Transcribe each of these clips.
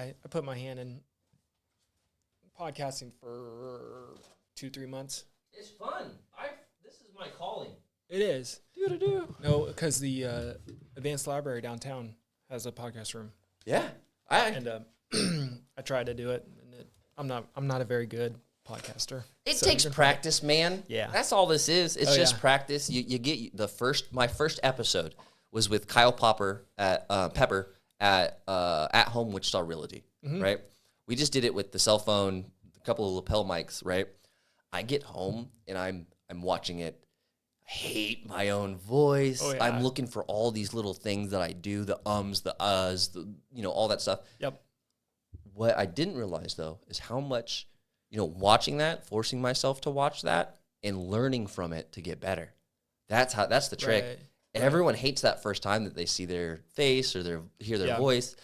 I put my hand in podcasting for 2-3 months. It's fun. This is my calling. It is. No, because the Advanced Library downtown has a podcast room. Yeah. And I tried to do it, and I'm not a very good podcaster. It takes practice, man. Yeah. That's all this is. It's just practice. You get my first episode was with Kyle Pepper at Home Wichita Realty, right? We just did it with the cell phone, a couple of lapel mics, right? I get home and I'm watching it. I hate my own voice. Oh, yeah. I'm looking for all these little things that I do, the ums, the uhs, all that stuff. Yep. What I didn't realize though is how much, watching that, forcing myself to watch that and learning from it to get better. That's the trick. Right. Everyone hates that first time that they see their face or hear their voice.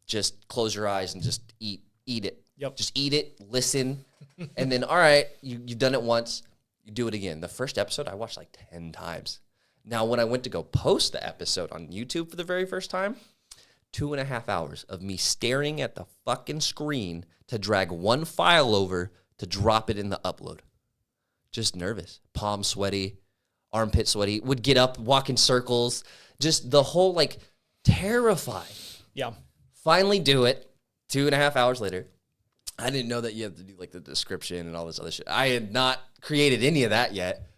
Just close your eyes and just eat it. Yep. Just eat it, listen, and then, all right, you've done it once, you do it again. The first episode I watched like 10 times. Now, when I went to go post the episode on YouTube for the very first time, 2.5 hours of me staring at the fucking screen to drag one file over to drop it in the upload. Just nervous, palm sweaty, armpit sweaty, would get up, walk in circles, just the whole, terrified. Yeah. Finally do it, 2.5 hours later. I didn't know that you have to do, the description and all this other shit. I had not created any of that yet.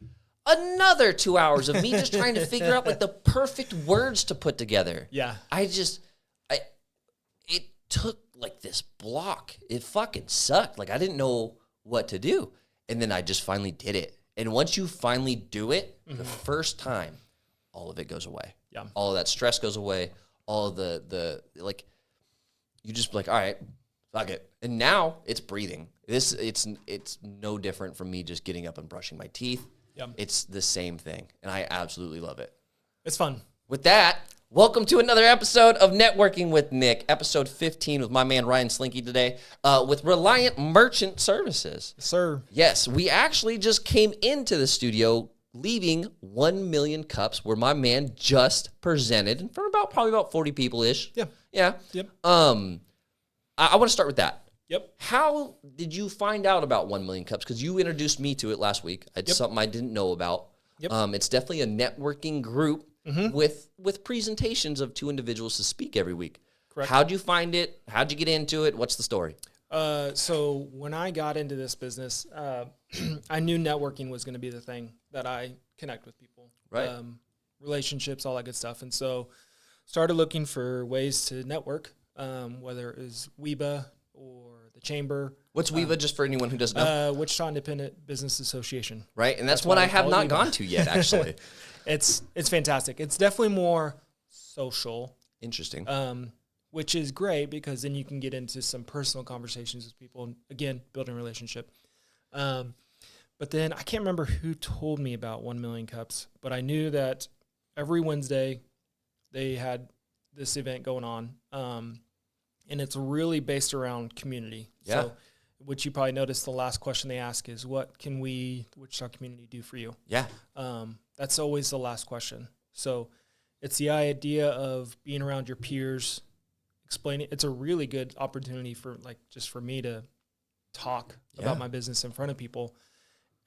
Another 2 hours of me just trying to figure out, the perfect words to put together. Yeah. It took, this block. It fucking sucked. I didn't know what to do. And then I just finally did it. And once you finally do it, the first time, all of it goes away. Yeah. All of that stress goes away. All of you just all right, fuck it. And now it's breathing. It's no different from me just getting up and brushing my teeth. Yeah. It's the same thing. And I absolutely love it. It's fun. With that, welcome to another episode of Networking with Nick, episode 15 with my man Ryan Slinky today, with Reliant Merchant Services. Yes, sir. Yes, we actually just came into the studio leaving 1 million cups where my man just presented in front of probably about 40 people-ish. Yeah. Yeah. Yep. I want to start with that. Yep. How did you find out about 1 million cups? Because you introduced me to it last week. It's something I didn't know about. Yep. It's definitely a networking group with presentations of 2 individuals to speak every week. Correct. How'd you find it? How'd you get into it? What's the story? So when I got into this business, I knew networking was going to be the thing that I connect with people. Right. Relationships, all that good stuff. And so started looking for ways to network, whether it was WEBA or the Chamber. What's WEBA, just for anyone who doesn't know? Wichita Independent Business Association. Right, and that's one I have not gone to yet, actually. It's fantastic. It's definitely more social. Interesting. Which is great because then you can get into some personal conversations with people and, again, building a relationship. But then I can't remember who told me about 1 million cups, but I knew that every Wednesday they had this event going on, and it's really based around community. Yeah. So, which you probably noticed the last question they ask is, what can we, Wichita community, do for you? Yeah. That's always the last question. So it's the idea of being around your peers, explaining. It's a really good opportunity for just for me to talk about my business in front of people.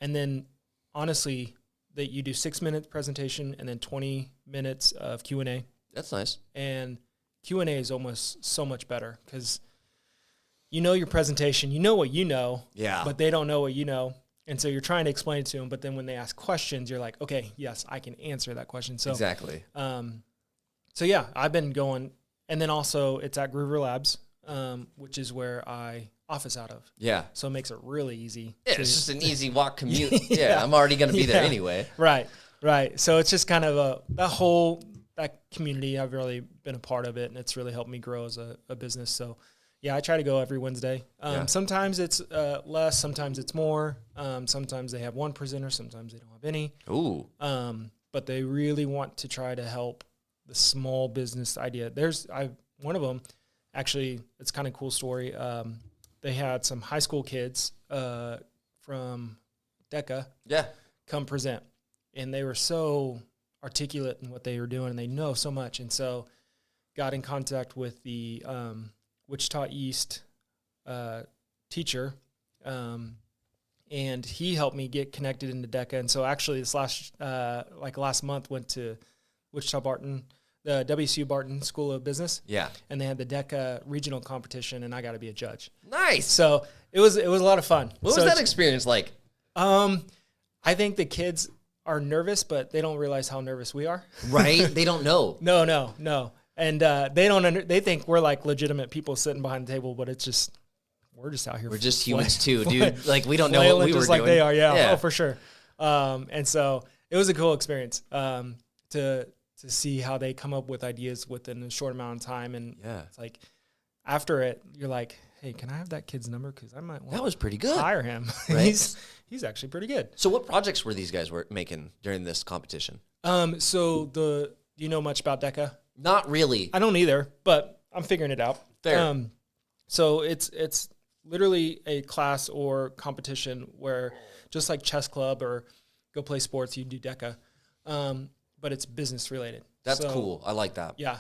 And then honestly, that you do 6-minute presentation and then 20 minutes of Q&A. That's nice. And Q&A is almost so much better because you know your presentation, you know what you know, but they don't know what you know. And so you're trying to explain it to them, but then when they ask questions, you're like, okay, yes, I can answer that question. So exactly. So yeah, I've been going, and then also it's at Groover Labs, which is where I office out of. Yeah. So it makes it really easy. Yeah, it's just an easy walk commute. Yeah, I'm already going to be there anyway. Right. So it's just kind of that community. I've really been a part of it, and it's really helped me grow as a business. So yeah, I try to go every Wednesday. Sometimes it's less, sometimes it's more. Sometimes they have one presenter, sometimes they don't have any. Ooh. But they really want to try to help the small business idea. One of them, actually, it's kind of a cool story. They had some high school kids from DECA come present, and they were so articulate in what they were doing, and they know so much, and so got in contact with the Wichita East teacher, and he helped me get connected into DECA. And so actually this last month went to Wichita Barton, the WSU Barton School of Business. Yeah. And they had the DECA regional competition, and I got to be a judge. Nice. So it was a lot of fun. What was that experience like? I think the kids are nervous, but they don't realize how nervous we are. Right? They don't know. No. And they think we're like legitimate people sitting behind the table, but it's just, we're just out here. We're just humans too, dude. Like, we don't know what we were just doing. Like they are, yeah. Oh, for sure. And so it was a cool experience to see how they come up with ideas within a short amount of time. And it's like, after it, you're like, hey, can I have that kid's number? Because I might want that was pretty good. Hire him. Right? He's actually pretty good. So what projects were these guys making during this competition? Do you know much about DECA? Not really. I don't either, but I'm figuring it out. Fair. So it's literally a class or competition where, just like chess club or go play sports, you do DECA, but it's business related. That's cool. I like that. Yeah.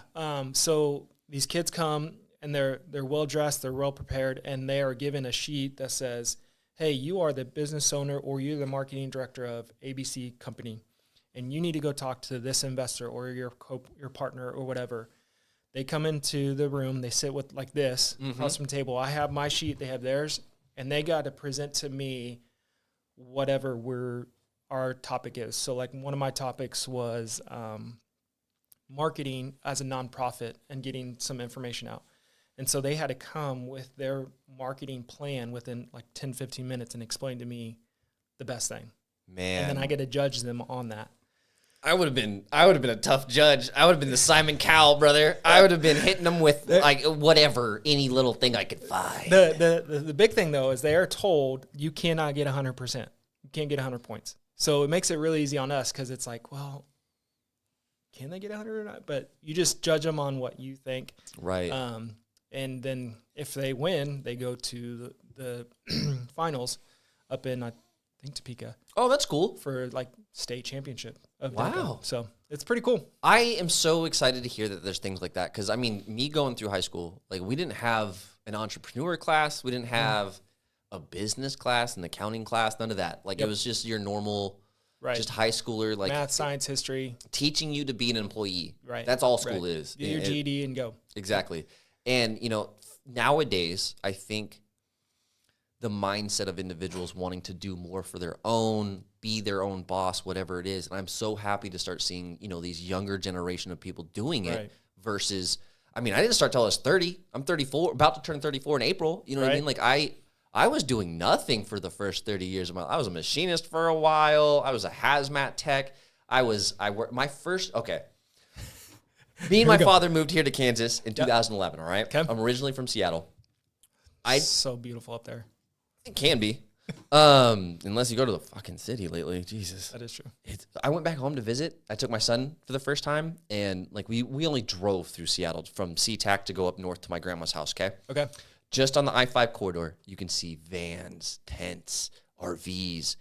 So these kids come and they're well dressed, they're well prepared, and they are given a sheet that says, hey, you are the business owner or you're the marketing director of ABC company, and you need to go talk to this investor or your partner or whatever. They come into the room, they sit with like this across from the table. I have my sheet, they have theirs, and they got to present to me whatever our topic is. So like one of my topics was marketing as a nonprofit and getting some information out. And so they had to come with their marketing plan within like 10, 15 minutes and explain to me the best thing. Man. And then I get to judge them on that. I would have been a tough judge. I would have been the Simon Cowell, brother. I would have been hitting them with like whatever, any little thing I could find. The big thing though is they are told you cannot get 100%. You can't get 100 points. So it makes it really easy on us because it's like, well, can they get 100 or not? But you just judge them on what you think. Right. And then if they win, they go to the finals up in, I think, Topeka. Oh, that's cool. For like state championship of wow. DECA. So it's pretty cool. I am so excited to hear that there's things like that. Because, I mean, me going through high school, like we didn't have an entrepreneur class. We didn't have a business class, an accounting class, none of that. Like it was just your normal, just high schooler. Like math, science, history. Teaching you to be an employee. Right. That's all school is. Do your GED and go. Exactly. And, nowadays, I think the mindset of individuals wanting to do more for their own, be their own boss, whatever it is. And I'm so happy to start seeing, these younger generation of people doing it versus, I mean, I didn't start till I was 30. I'm 34, about to turn 34 in April. You know what I mean? Like I was doing nothing for the first 30 years of my life. I was a machinist for a while. I was a hazmat tech. Me and my father moved here to Kansas in 2011, all right? Okay. I'm originally from Seattle. It's so beautiful up there. It can be. Unless you go to the fucking city lately. Jesus. That is true. I went back home to visit. I took my son for the first time, and like we only drove through Seattle from SeaTac to go up north to my grandma's house, okay? Okay. Just on the I-5 corridor, you can see vans, tents, RVs.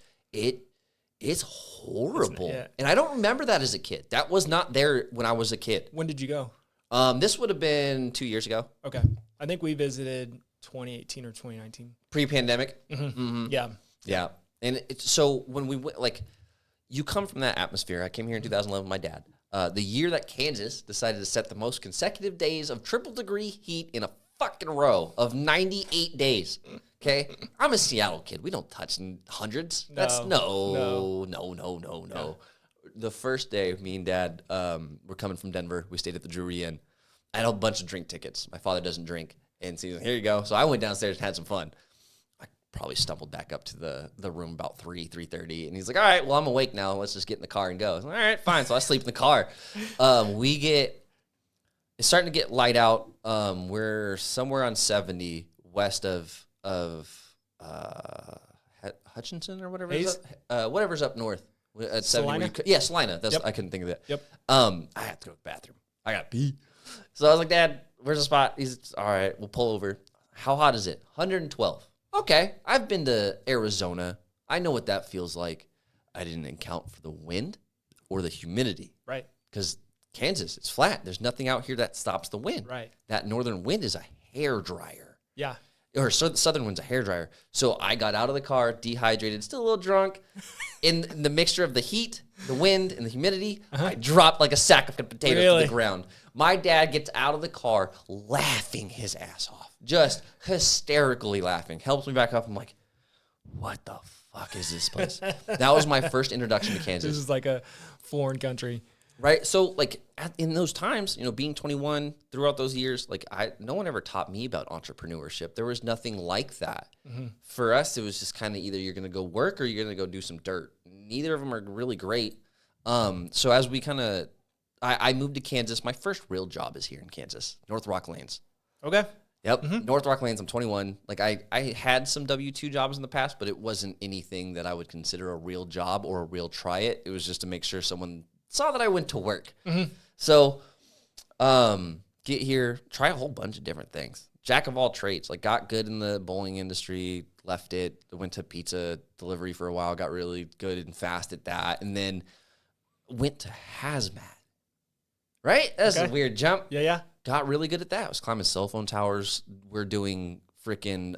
It's horrible. And I don't remember that as a kid. That was not there when I was a kid. When did you go? This would have been 2 years ago. Okay. I think we visited 2018 or 2019. Pre-pandemic? Mm-hmm. Yeah. Yeah. And so when we went, like, you come from that atmosphere. I came here in 2011 with my dad. The year that Kansas decided to set the most consecutive days of triple-degree heat in a fucking row of 98 days. Okay? I'm a Seattle kid. We don't touch hundreds. No. Yeah. The first day, me and Dad were coming from Denver. We stayed at the Drury Inn. I had a bunch of drink tickets. My father doesn't drink. And so he's like, here you go. So I went downstairs and had some fun. I probably stumbled back up to the room about 3:30. And he's like, all right, well, I'm awake now. Let's just get in the car and go. I was like, all right, fine. So I sleep in the car. It's starting to get light out. We're somewhere on 70 west of Hutchinson or whatever it is. Whatever's up north. At 70. Salina. I couldn't think of it. Yep. I have to go to the bathroom. I got to pee. So I was like, Dad, where's the spot? He's all right, we'll pull over. How hot is it? 112. Okay. I've been to Arizona. I know what that feels like. I didn't account for the wind or the humidity. Right. Because Kansas, it's flat. There's nothing out here that stops the wind. Right. That northern wind is a hair dryer. Yeah. Or Southern one's a hair dryer. So I got out of the car, dehydrated, still a little drunk. In the mixture of the heat, the wind, and the humidity, I dropped like a sack of potatoes to the ground. My dad gets out of the car laughing his ass off, just hysterically laughing. Helps me back up. I'm like, what the fuck is this place? That was my first introduction to Kansas. This is like a foreign country. Right. So like in those times, being 21 throughout those years, like no one ever taught me about entrepreneurship. There was nothing like that. For us, it was just kind of either you're going to go work or you're going to go do some dirt. Neither of them are really great. So as we I moved to Kansas. My first real job is here in Kansas, North Rock Lanes. Okay. Yep. North Rock Lanes. I'm 21. Like I had some W-2 jobs in the past, but it wasn't anything that I would consider a real job or a real try it. It was just to make sure someone saw that I went to work. So get here, try a whole bunch of different things. Jack of all trades, like got good in the bowling industry, left it, went to pizza delivery for a while, got really good and fast at that, and then went to hazmat. Right? That's a weird jump. Yeah. Got really good at that. I was climbing cell phone towers. We're doing freaking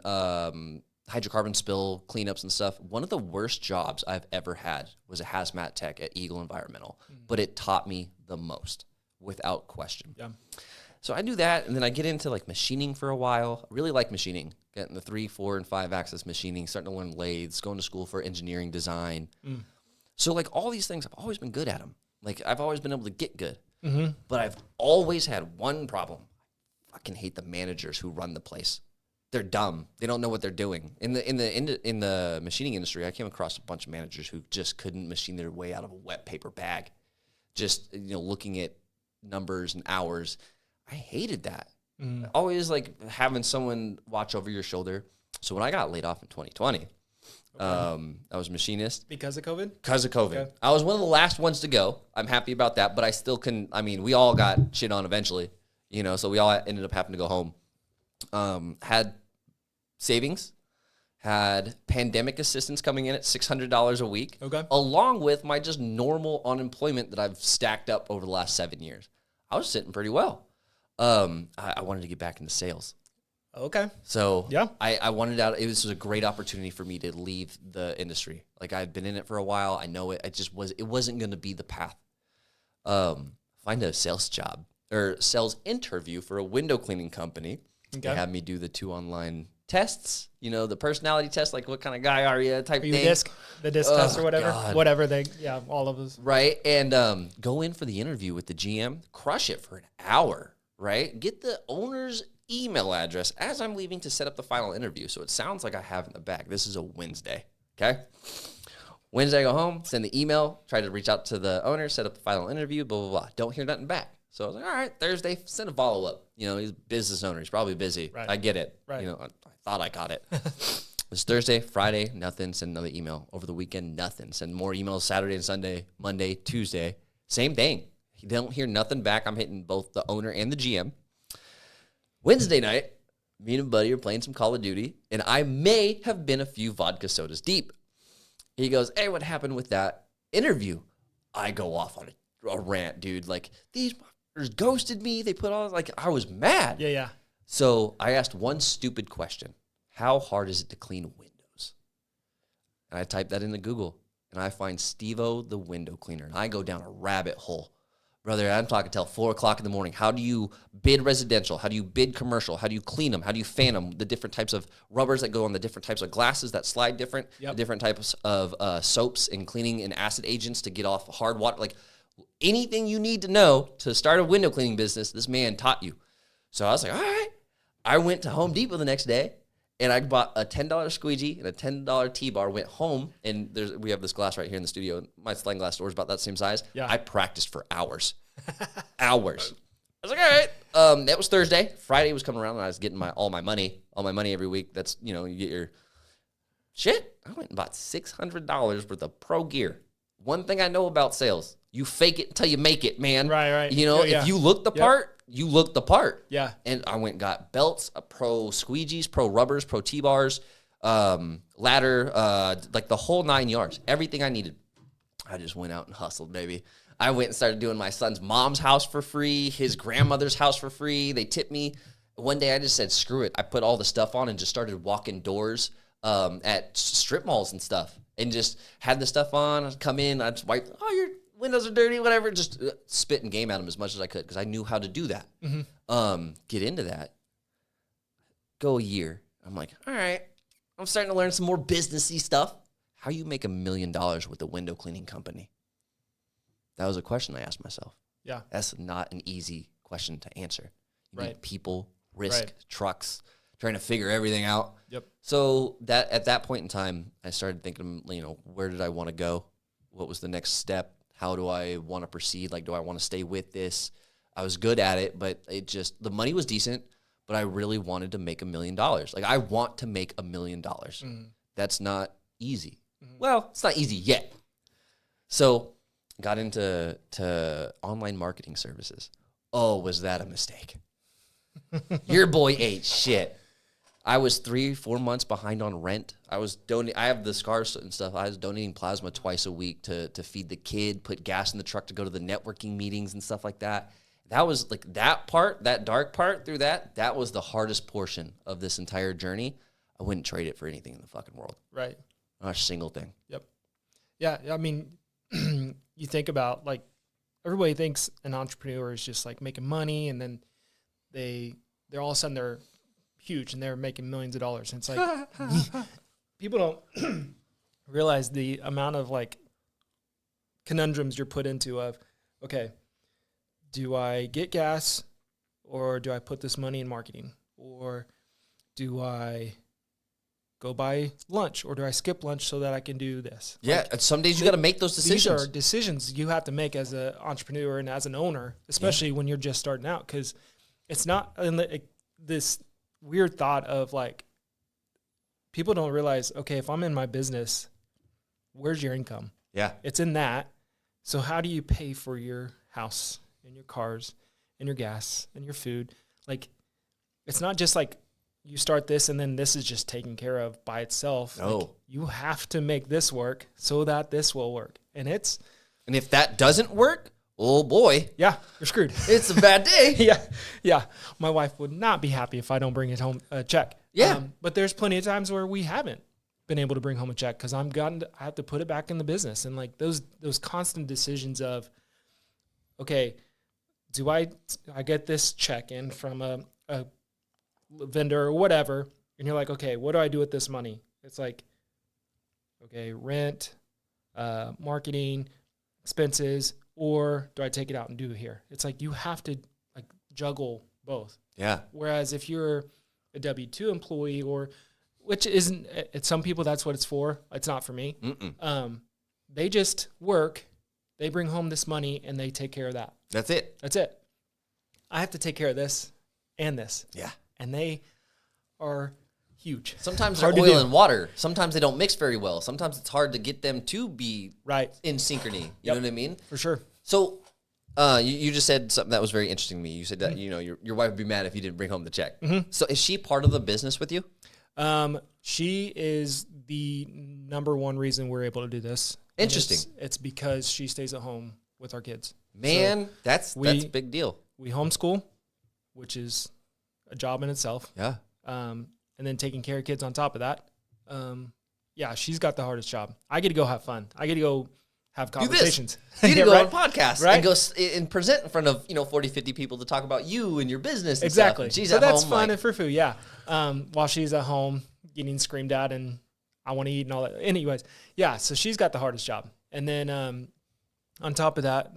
hydrocarbon spill cleanups and stuff. One of the worst jobs I've ever had was a hazmat tech at Eagle Environmental, but it taught me the most without question. Yeah. So I do that, and then I get into like machining for a while. I really like machining, getting the 3, 4, and 5 axis machining, starting to learn lathes, going to school for engineering design. So like all these things, I've always been good at them. Like I've always been able to get good, but I've always had one problem. I fucking hate the managers who run the place. They're dumb. They don't know what they're doing. In the machining industry, I came across a bunch of managers who just couldn't machine their way out of a wet paper bag. Just looking at numbers and hours. I hated that. Always like having someone watch over your shoulder. So when I got laid off in 2020, I was a machinist. Because of COVID? Because of COVID. Okay. I was one of the last ones to go. I'm happy about that, but I still can. I mean, we all got shit on eventually, so we all ended up having to go home. Had savings, had pandemic assistance coming in at $600 a week, along with my just normal unemployment that I've stacked up over the last 7 years. I was sitting pretty well. I wanted to get back into sales. Okay. So yeah, I wanted out. It was a great opportunity for me to leave the industry. Like I'd been in it for a while. I know it. It wasn't going to be the path. Find a sales job or sales interview for a window cleaning company. They had me do the 2 online tests, the personality test, like what kind of guy are you type thing. The disc test or whatever. God. Whatever all of us. Right. And go in for the interview with the GM, crush it for an hour, right? Get the owner's email address as I'm leaving to set up the final interview. So it sounds like I have in the bag. This is a Wednesday. Okay. Wednesday, I go home, send the email, try to reach out to the owner, set up the final interview, blah, blah, blah. Don't hear nothing back. So I was like, all right, Thursday, send a follow-up. He's a business owner. He's probably busy. Right. I get it. Right. I thought I got it. It was Thursday, Friday, nothing. Send another email. Over the weekend, nothing. Send more emails Saturday and Sunday, Monday, Tuesday. Same thing. You don't hear nothing back. I'm hitting both the owner and the GM. Wednesday night, me and a buddy are playing some Call of Duty, and I may have been a few vodka sodas deep. He goes, hey, what happened with that interview? I go off on a rant, dude. Like, these motherfuckers ghosted me. They put all, I was mad. Yeah. So I asked one stupid question. How hard is it to clean windows? And I typed that into Google, and I find Steve-O the window cleaner, and I go down a rabbit hole. Brother, I'm talking till 4 o'clock in the morning. How do you bid residential? How do you bid commercial? How do you clean them? How do you fan them? The different types of rubbers that go on the different types of glasses that slide different, the different types of soaps and cleaning and acid agents to get off hard water. Like anything you need to know to start a window cleaning business, this man taught you. So I was like, all right. I went to Home Depot the next day, and I bought a $10 squeegee and a $10 T-bar, went home, and we have this glass right here in the studio. My sliding glass door is about that same size. Yeah. I practiced for hours. Hours. I was like, all right. That was Thursday. Friday was coming around, and I was getting all my money every week. That's, you get your shit. I went and bought $600 worth of pro gear. One thing I know about sales, you fake it until you make it, man. Right. If you look the part, you look the part. Yeah. And I went and got belts, pro squeegees, pro rubbers, pro T-bars, ladder, like the whole 9 yards. Everything I needed. I just went out and hustled, baby. I went and started doing my son's mom's house for free, his grandmother's house for free. They tipped me. one day I just said, screw it. I put all the stuff on and just started walking doors at strip malls and stuff, and just had the stuff on. I'd come in, I'd just wipe, oh, your windows are dirty, whatever. Just spit and game at them as much as I could because I knew how to do that. Get into that. Go a year. I'm like, all right, I'm starting to learn some more businessy stuff. How you make $1 million with a window cleaning company? That was a question I asked myself. Yeah. That's not an easy question to answer. You need people, risk, Right. trucks, trying to figure everything out. Yep. So that at that point in time, I started thinking, where did I want to go? What was the next step? How do I want to proceed? Like, do I want to stay with this? I was good at it, but the money was decent, but I really wanted to make $1 million. Like, I want to make $1 million. That's not easy. Well, it's not easy yet. So got into online marketing services. Oh, was that a mistake? Your boy ate shit. I was 3-4 months behind on rent. I have the scars and stuff. I was donating plasma twice a week to feed the kid, put gas in the truck to go to the networking meetings and stuff like that. That was like that dark part through that was the hardest portion of this entire journey. I wouldn't trade it for anything in the fucking world. Right. Not a single thing. Yep. Yeah. I mean, you think about, like, everybody thinks an entrepreneur is just like making money, and then they're all of a sudden they're huge and they're making millions of dollars. And it's like, people don't realize the amount of like conundrums you're put into of, okay, do I get gas, or do I put this money in marketing, or do I go buy lunch, or do I skip lunch so that I can do this? Yeah, Like, some days you got to make those decisions. These are decisions you have to make as an entrepreneur and as an owner, especially when you're just starting out, because it's not this weird thought of like, people don't realize, okay, if I'm in my business, where's your income? Yeah. It's in that. So how do you pay for your house and your cars and your gas and your food? Like, it's not just like you start this and then this is just taken care of by itself. No. Like, you have to make this work so that this will work. And if that doesn't work, oh boy. Yeah, you're screwed. It's a bad day. Yeah. My wife would not be happy if I don't bring it home a check. Yeah. But there's plenty of times where we haven't been able to bring home a check because I have to put it back in the business. And like those constant decisions of, okay, do I get this check in from a vendor or whatever, and you're like, okay, what do I do with this money? It's like, okay, rent, marketing, expenses, or do I take it out and do it here? It's like you have to like juggle both. Yeah. Whereas if you're a W-2 employee, or which isn't, some people that's what it's for. It's not for me. They just work, they bring home this money, and they take care of that. That's it. I have to take care of this and this. Yeah. And they are huge. Sometimes they're oil and water. Sometimes they don't mix very well. Sometimes it's hard to get them to be in synchrony. You know what I mean? For sure. So you just said something that was very interesting to me. You said that, your wife would be mad if you didn't bring home the check. So is she part of the business with you? She is the number one reason we're able to do this. Interesting. It's because she stays at home with our kids. Man, so that's a big deal. We homeschool, which is a job in itself. Yeah. And then taking care of kids on top of that. Yeah, she's got the hardest job. I get to go have fun. I get to go have conversations. You get to go on podcasts right? and go and present in front of 40, 50 people to talk about you and your business. And exactly. Stuff. And she's so at that's home, fun and frou-frou. Yeah. While she's at home getting screamed at and I want to eat and all that. Anyways, yeah. So she's got the hardest job. And then on top of that,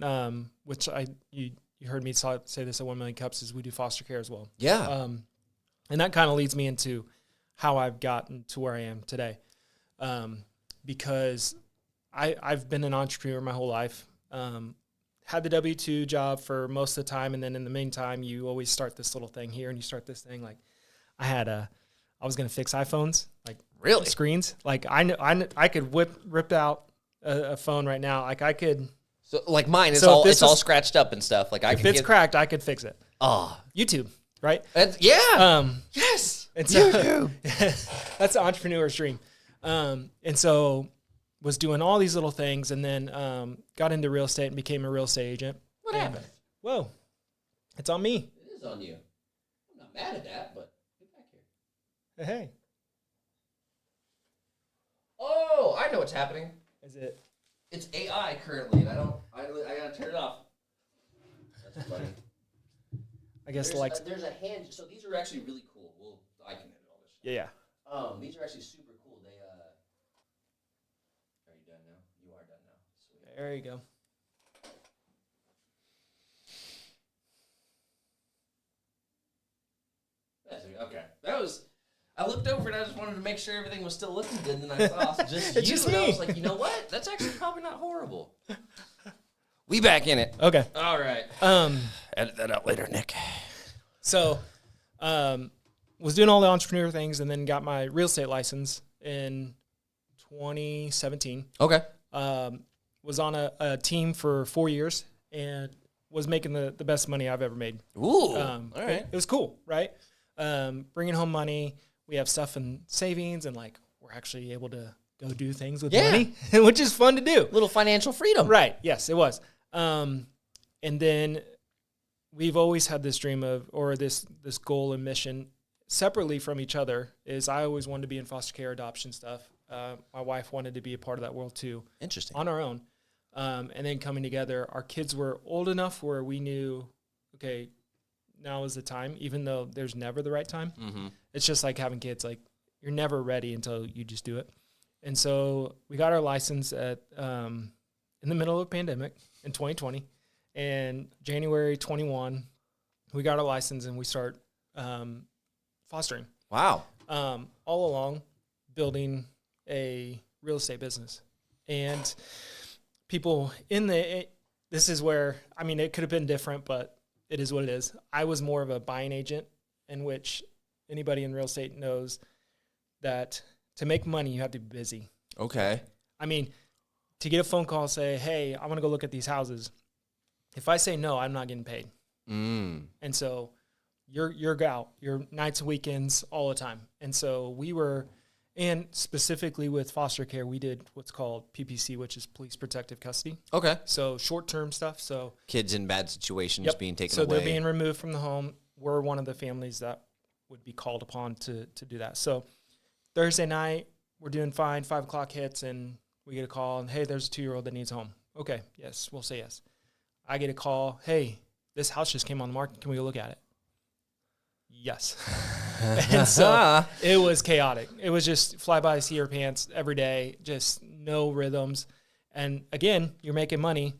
which you heard me say this at 1 Million Cups, is we do foster care as well. Yeah. And that kind of leads me into how I've gotten to where I am today. Because I've been an entrepreneur my whole life. Had the W-2 job for most of the time. And then in the meantime, you always start this little thing here and you start this thing. Like I was going to fix iPhones, like really screens. Like I could rip out a phone right now. Like I could. So like mine, it's all scratched up and stuff. Like if it's cracked, I could fix it. Oh, YouTube, right? Yeah. Yes. And so YouTube. That's an entrepreneur's dream. And so was doing all these little things, and then got into real estate and became a real estate agent. What happened? Whoa, it's on me. It is on you. I'm not not mad at that, but get back here. Hey. Oh, I know what's happening. Is it? It's AI currently, and I gotta turn it off. That's funny. I guess there's a hand. So these are actually really cool. I can edit all this. Yeah. These are actually super cool. They Are you done now? You are done now. Sweet. There you go. Okay. I looked over and I just wanted to make sure everything was still looking good, and then I saw just you, just and I me. was like, you know what? That's actually probably not horrible. We back in it. Okay. All right. Edit that out later, Nick. So, was doing all the entrepreneur things and then got my real estate license in 2017. Okay. Was on a team for 4 years and was making the best money I've ever made. Ooh. All right. It was cool, right? Bringing home money. We have stuff in savings and like we're actually able to go do things with money, which is fun to do. Little financial freedom. Right. Yes, it was. And then we've always had this dream of, or this goal and mission separately from each other, is I always wanted to be in foster care, adoption stuff. My wife wanted to be a part of that world too. Interesting. On our own. And then coming together, our kids were old enough where we knew, okay, now is the time, even though there's never the right time. Mm-hmm. It's just like having kids, like you're never ready until you just do it. And so we got our license at in the middle of a pandemic in 2020, and January 21, we got our license and we start fostering. Wow. All along building a real estate business. And people this is where, I mean, it could have been different, but it is what it is. I was more of a buying agent, in which anybody in real estate knows that to make money, you have to be busy. Okay. I mean, to get a phone call, say, hey, I want to go look at these houses. If I say no, I'm not getting paid. Mm. And so you're out, your nights and weekends all the time. And so we were, and specifically with foster care, we did what's called PPC, which is police protective custody. Okay. So short-term stuff. So kids in bad situations being taken away. So they're being removed from the home. We're one of the families that would be called upon to do that. So Thursday night, we're doing fine. 5 o'clock hits, and we get a call, and hey, there's a 2-year-old that needs a home. Okay, yes, we'll say yes. I get a call, hey, this house just came on the market. Can we go look at it? Yes. And so it was chaotic. It was just fly by the seat of your pants every day, just no rhythms. And again, you're making money,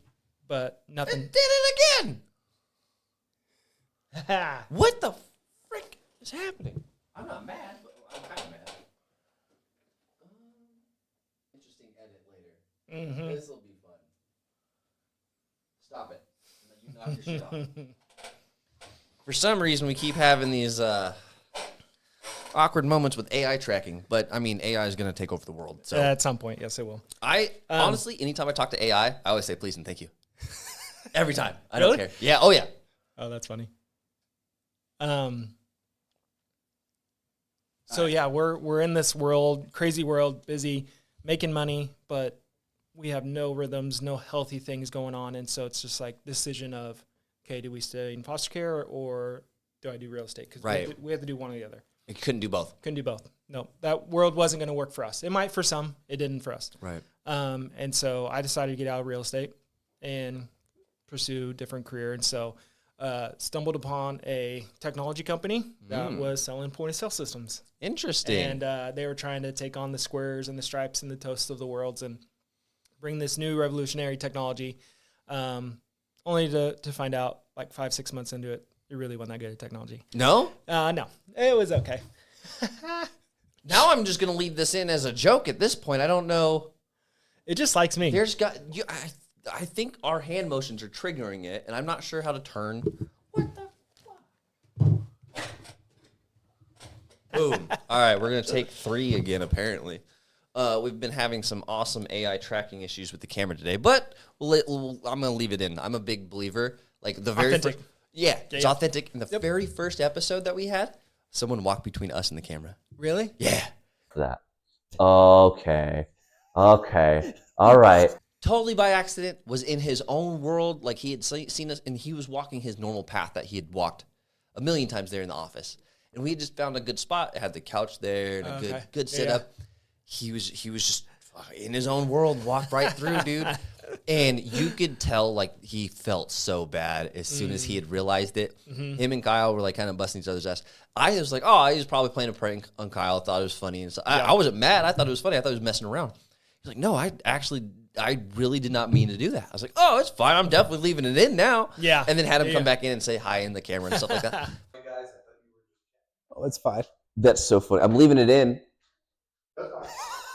but nothing. It did it again. What the frick is happening? I'm not mad, but I'm kind of mad. Interesting edit later. Mm-hmm. This will be fun. Stop it. You knock your shit off. For some reason, we keep having these awkward moments with AI tracking, but I mean, AI is going to take over the world. So at some point, yes, it will. Honestly, anytime I talk to AI, I always say please and thank you. Every time. I Really? don't care. Yeah. Oh, yeah. Oh, that's funny. So yeah, we're in this world, crazy world, busy, making money, but we have no rhythms, no healthy things going on, and so it's just like decision of, okay, do we stay in foster care or do I do real estate? Because we have to do one or the other. You couldn't do both. Couldn't do both. No, that world wasn't going to work for us. It might for some, it didn't for us. Right. And so I decided to get out of real estate and pursue a different career. And so stumbled upon a technology company that was selling point-of-sale systems. Interesting. And they were trying to take on the Squares and the Stripes and the Toasts of the worlds and bring this new revolutionary technology, only to find out like 5-6 months into it, it really wasn't that good at technology. No? No, it was okay. Now I'm just going to leave this in as a joke at this point. I don't know. It just likes me. I think our hand motions are triggering it, and I'm not sure how to turn. What the fuck? Boom. All right, we're going to take 3 again, apparently. We've been having some awesome AI tracking issues with the camera today, but I'm going to leave it in. I'm a big believer. Like the very Authentic. It's authentic. In the very first episode that we had, someone walked between us and the camera. Really? Yeah. That. Okay. All right. Totally by accident, was in his own world. Like he had seen us, and he was walking his normal path that he had walked a million times there in the office. And we had just found a good spot. It had the couch there and a good setup. He was just in his own world, walked right through, dude. And you could tell, like, he felt so bad as soon as he had realized it. Him and Kyle were, like, kind of busting each other's ass. I was like, oh, he was probably playing a prank on Kyle. Thought it was funny. And so I wasn't mad. I thought it was funny. I thought he was messing around. He's like, no, I really did not mean to do that. I was like, oh, it's fine. I'm definitely leaving it in now. Yeah. And then had him come back in and say hi in the camera and stuff like that. Oh, it's fine. That's so funny. I'm leaving it in.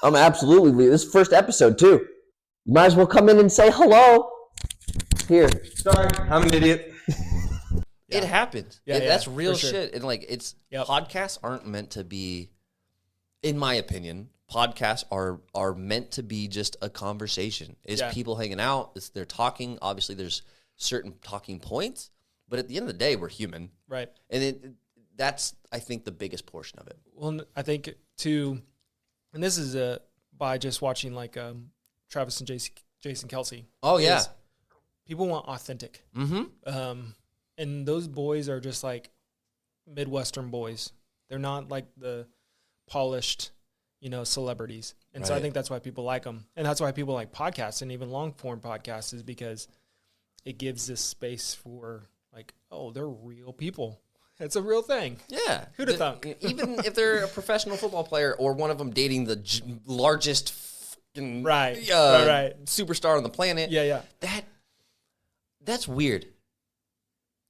I'm absolutely leaving. This is the first episode, too. You might as well come in and say hello. Here. Sorry, I'm an idiot. It happens. That's real shit. And like, podcasts aren't meant to be, in my opinion, podcasts are meant to be just a conversation. It's people hanging out. They're talking. Obviously, there's certain talking points, but at the end of the day, we're human. Right. And that's, I think, the biggest portion of it. Well, I think too, and this is by just watching like Travis and Jason Kelsey. Oh yeah. People want authentic. And those boys are just like Midwestern boys. They're not like the polished, celebrities. And so I think that's why people like them. And that's why people like podcasts and even long form podcasts, is because it gives this space for like, oh, they're real people. It's a real thing. Yeah. Who'd have thunk? Even if they're a professional football player or one of them dating the largest superstar on the planet. Yeah. That's weird.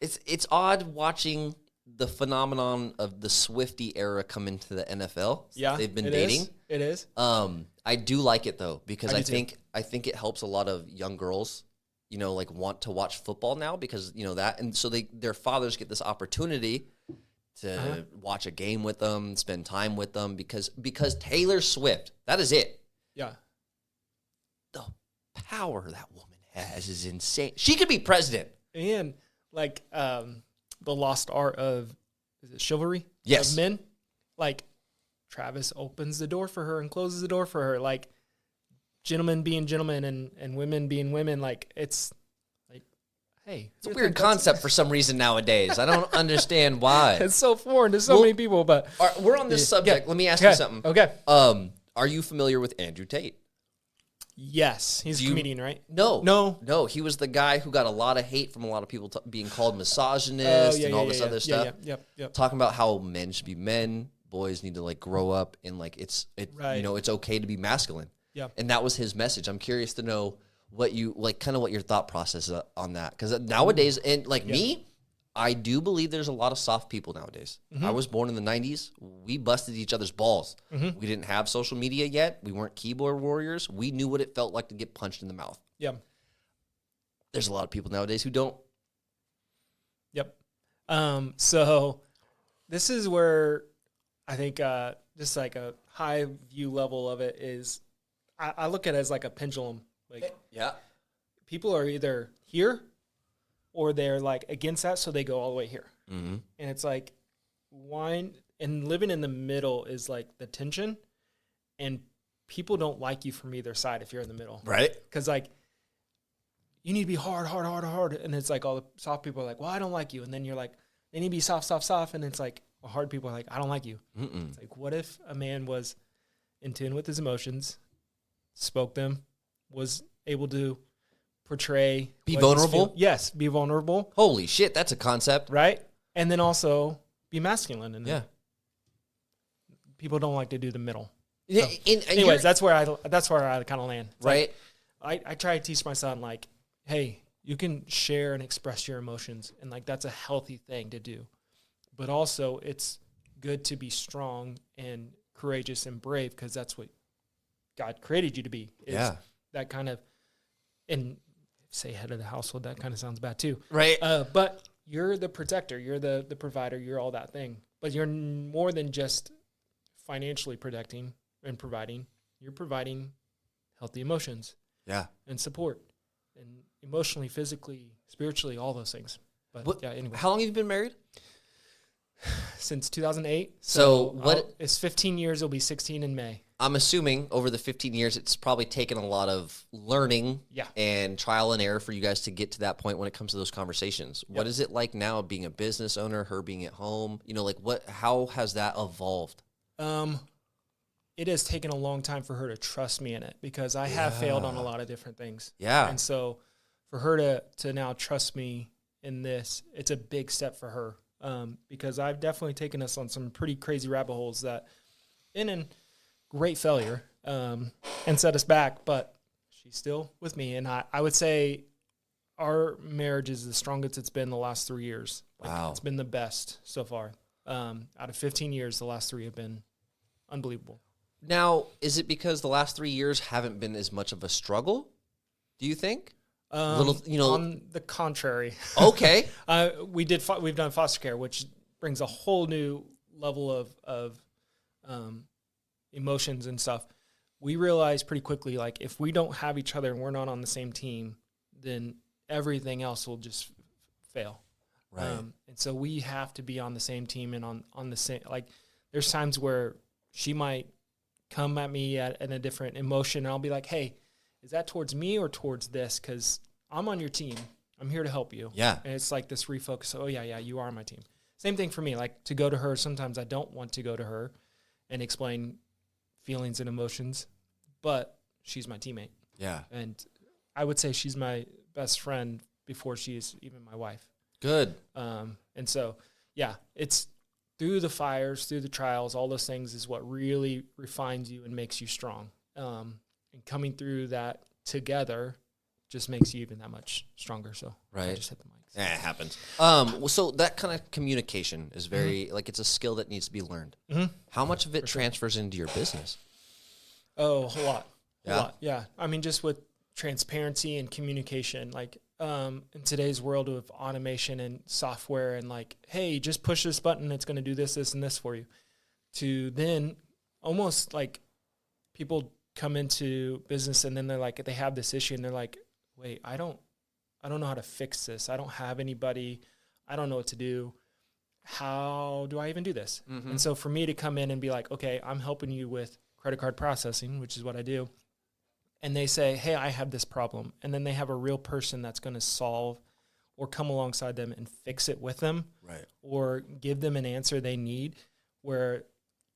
It's odd watching the phenomenon of the Swiftie era come into the NFL. Yeah, they've been dating. It is. I do like it though, because I think it helps a lot of young girls, like want to watch football now because that, and so their fathers get this opportunity to watch a game with them, spend time with them because Taylor Swift, that is it. Yeah. The power that woman has is insane. She could be president. And like the lost art of, is it chivalry? Yes. Of men. Like Travis opens the door for her and closes the door for her. Like gentlemen being gentlemen and women being women. Like it's like, hey. It's a weird concept for some reason nowadays. I don't understand why. It's so foreign to so many people, but. We're on this subject. Let me ask you something. Okay. Are you familiar with Andrew Tate? Yes, he's a comedian, right? No. He was the guy who got a lot of hate from a lot of people being called misogynist and all this other stuff. Yep. Talking about how men should be men, boys need to like grow up, and like it's okay to be masculine. Yeah. And that was his message. I'm curious to know what you like, kind of what your thought process is on that, because nowadays, and like me, I do believe there's a lot of soft people nowadays. I was born in the 90s. We busted each other's balls. We didn't have social media yet. We weren't keyboard warriors. We knew what it felt like to get punched in the mouth. Yeah. There's a lot of people nowadays who don't. Yep. So this is where I think just like a high view level of it is, I look at it as like a pendulum. Like people are either here or they're like against that, so they go all the way here. And it's like wine and living in the middle is like the tension, and people don't like you from either side if you're in the middle. Right. Because like you need to be hard. And it's like all the soft people are like, well, I don't like you. And then you're like, they need to be soft. And it's like hard people are like, I don't like you. It's like, what if a man was in tune with his emotions, spoke them, was able to portray, be vulnerable. Yes, be vulnerable. Holy shit, that's a concept, right? And then also be masculine. And people don't like to do the middle. So, anyways, that's where I kind of land. It's right. Like, I try to teach my son like, hey, you can share and express your emotions, and like that's a healthy thing to do. But also, it's good to be strong and courageous and brave, because that's what God created you to be. That kind of, and say head of the household, that kind of sounds bad too. Right. But you're the protector, you're the provider, you're all that thing. But you're more than just financially protecting and providing. You're providing healthy emotions. Yeah. And support. And emotionally, physically, spiritually, all those things. But anyway. How long have you been married? since 2008. So what? It's 15 years. It'll be 16 in May. I'm assuming over the 15 years, it's probably taken a lot of learning and trial and error for you guys to get to that point when it comes to those conversations. Yep. What is it like now being a business owner, her being at home? You know, like how has that evolved? It has taken a long time for her to trust me in it because I have failed on a lot of different things. Yeah. And so for her to now trust me in this, it's a big step for her. Because I've definitely taken us on some pretty crazy rabbit holes that in great failure, and set us back, but she's still with me. And I would say our marriage is the strongest it's been the last 3 years. Wow. It's been the best so far. Out of 15 years, the last 3 have been unbelievable. Now, is it because the last 3 years haven't been as much of a struggle, do you think? On the contrary. Okay. We've done foster care, which brings a whole new level of emotions and stuff. We realized pretty quickly, like, if we don't have each other and we're not on the same team, then everything else will just fail. Right. And so we have to be on the same team and on the same, like, there's times where she might come at me at a different emotion and I'll be like, hey, is that towards me or towards this? Because I'm on your team. I'm here to help you. Yeah. And it's like this refocus. Oh, yeah, you are on my team. Same thing for me. Like, to go to her, sometimes I don't want to go to her and explain feelings and emotions, but she's my teammate. Yeah. And I would say she's my best friend before she is even my wife. Good. And so, yeah, it's through the fires, through the trials, all those things is what really refines you and makes you strong. And coming through that together just makes you even that much stronger. So right. I just hit the mics. Yeah, it happens. So that kind of communication is very, like, it's a skill that needs to be learned. Mm-hmm. How much of it transfers into your business? Oh, a lot. Yeah. A lot. Yeah. I mean, just with transparency and communication, like, in today's world of automation and software and like, hey, just push this button. It's going to do this, this, and this for you. To then almost like people come into business and then they're like, they have this issue and they're like, wait, I don't know how to fix this. I don't have anybody. I don't know what to do. How do I even do this? Mm-hmm. And so for me to come in and be like, okay, I'm helping you with credit card processing, which is what I do. And they say, hey, I have this problem. And then they have a real person that's going to solve or come alongside them and fix it with them. Right. Or give them an answer they need where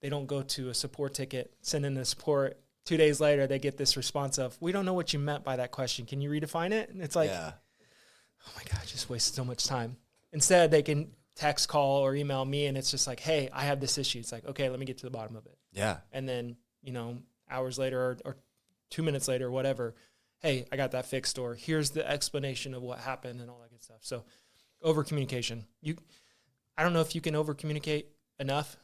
they don't go to a support ticket, send in the support. 2 days later, they get this response of, we don't know what you meant by that question. Can you redefine it? And it's like, oh my God, I just wasted so much time. Instead, they can text, call, or email me, and it's just like, hey, I have this issue. It's like, okay, let me get to the bottom of it. Yeah. And then, hours later or 2 minutes later, or whatever, hey, I got that fixed, or here's the explanation of what happened and all that good stuff. So over communication. I don't know if you can over communicate enough